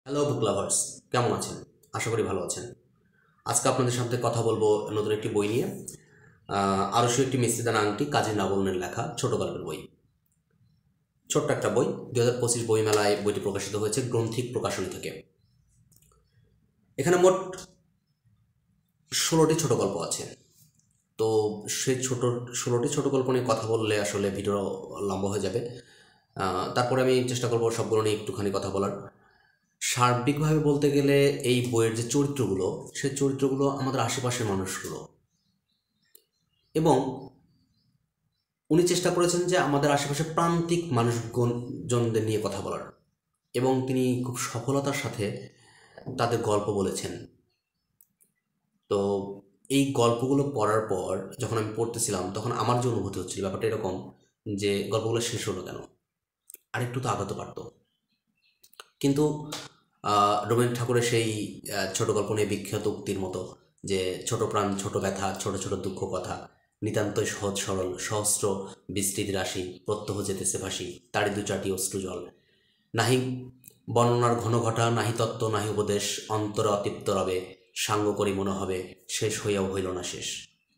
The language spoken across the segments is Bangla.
হ্যালো বুক লাভার্স, কেমন আছেন? আশা করি ভালো আছেন। আজকে আপনাদের সাথে কথা বলবো নতুন একটি বই নিয়ে। আরশু একটি মিস্ত্রিদান আংটি, কাজী লাবণ্যের লেখা ছোট গল্পের বই। ছোট্ট একটা বই, 2025 বইমেলায় বইটি প্রকাশিত হয়েছে গ্রন্থিক প্রকাশনী থেকে। এখানে মোট 16টি ছোট গল্প আছে। তো সেই 16টি ছোট গল্প নিয়ে কথা বললে আসলে ভিডিও লম্বা হয়ে যাবে। তারপরে আমি চেষ্টা করবো সবগুলো নিয়ে একটুখানি কথা বলার। সার্বিকভাবে বলতে গেলে এই বইয়ের যে চরিত্রগুলো, সেই চরিত্রগুলো আমাদের আশেপাশের মানুষগুলো, এবং উনি চেষ্টা করেছেন যে আমাদের আশেপাশে প্রান্তিক মানুষজনদের নিয়ে কথা বলার, এবং তিনি খুব সফলতার সাথে তাদের গল্প বলেছেন। তো এই গল্পগুলো পড়ার পর যখন আমি পড়তেছিলাম, তখন আমার যে অনুভূতি হচ্ছিল, ব্যাপারটা এরকম যে গল্পগুলো শেষ হলো কেন, আরেকটু তো আগাতে পারতো। কিন্তু রবীন্দ্রনাথ ঠাকুরের সেই ছোট গল্প নিয়ে বিখ্যাত উক্তির মতো যে ছোট প্রাণ ছোট ব্যথা, ছোট ছোট দুঃখ কথা, নিতান্তই সহজ সরল, সহস্র বিস্তৃতি রাশি, প্রত্যহ যেতেছে ভাসি, তারি দু চাটি অশ্রু জল, নাহি বর্ণনার ঘন ঘটা, নাহি তত্ত্ব নাহি উপদেশ, অন্তরে অতৃপ্ত রবে, সাঙ্গ করি মনে হবে, শেষ হইয়াও হইল না শেষ।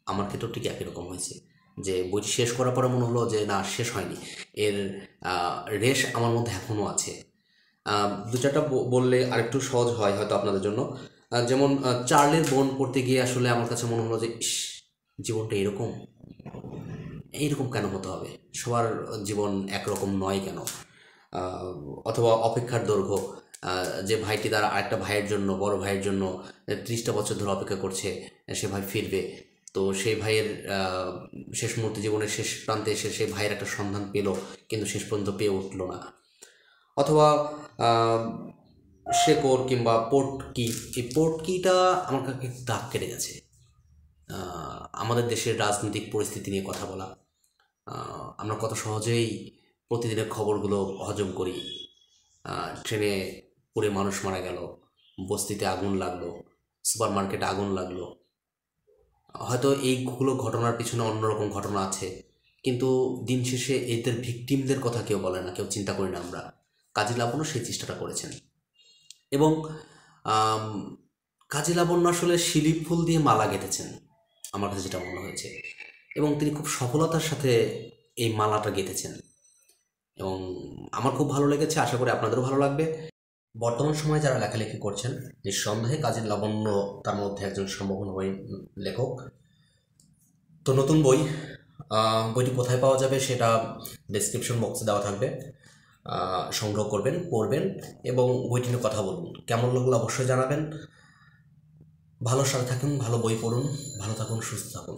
আমার ক্ষেত্রেও ঠিক একই রকম হয়েছে, যে বইটি শেষ করার পরে মনে হলো যে না, শেষ হয়নি, এর রেশ আমার মধ্যে এখনও আছে। দু চারটা বললে আরেকটু সহজ হয় হয়তো আপনাদের জন্য। যেমন চার্লির বোন পড়তে গিয়ে আসলে আমার কাছে মনে হলো যে জীবনটা এরকম এইরকম কেন হতে হবে, সবার জীবন একরকম নয় কেন? অথবা অপেক্ষার দৈর্ঘ্য, যে ভাইটি তার আরেকটা ভাইয়ের জন্য, বড় ভাইয়ের জন্য 30টা বছর ধরে অপেক্ষা করছে, সে ভাই ফিরবে। তো সেই ভাইয়ের শেষ মুহূর্তে, জীবনের শেষ প্রান্তে এসে সেই ভাইয়ের একটা সন্ধান পেল, কিন্তু শেষ পর্যন্ত পেয়ে উঠল না। অথবা শেকড় কিংবা পোর্ট কি, এই পোর্ট কিটা আমার কাছে দাগ কেটে গেছে। আমাদের দেশের রাজনৈতিক পরিস্থিতি নিয়ে কথা বলা, আমরা কত সহজেই প্রতিদিনের খবরগুলো হজম করি। ট্রেনে পুড়ে মানুষ মারা গেল, বস্তিতে আগুন লাগলো, সুপার মার্কেটে আগুন লাগলো। হয়তো এইগুলো ঘটনার পিছনে অন্যরকম ঘটনা আছে, কিন্তু দিন শেষে এদের ভিকটিমদের কথা কেউ বলে না, কেউ চিন্তা করি না আমরা। কাজী লাবণ্য সেই চেষ্টাটা করেছেন, এবং কাজী লাবণ্য আসলে শিলিক ফুল দিয়ে মালা গেঁথেছেন, আমার কাছে যেটা মনে হয়েছে, এবং তিনি খুব সফলতার সাথে এই মালাটা গেঁথেছেন, এবং আমার খুব ভালো লেগেছে। আশা করি আপনাদেরও ভালো লাগবে। বর্তমান সময়ে যারা লেখালেখি করছেন, নিঃসন্দেহে কাজী লাবণ্য তার মধ্যে একজন সম্ভাবনাময়ী লেখক। তো নতুন বই, বইটি কোথায় পাওয়া যাবে সেটা ডেসক্রিপশন বক্সে দেওয়া থাকবে। সংগ্রহ করবেন, পড়বেন, এবং বইটি নিয়ে কথা বলুন। কেমন লাগলো অবশ্যই জানাবেন। ভালো সাথে থাকুন, ভালো বই পড়ুন, ভালো থাকুন, সুস্থ থাকুন।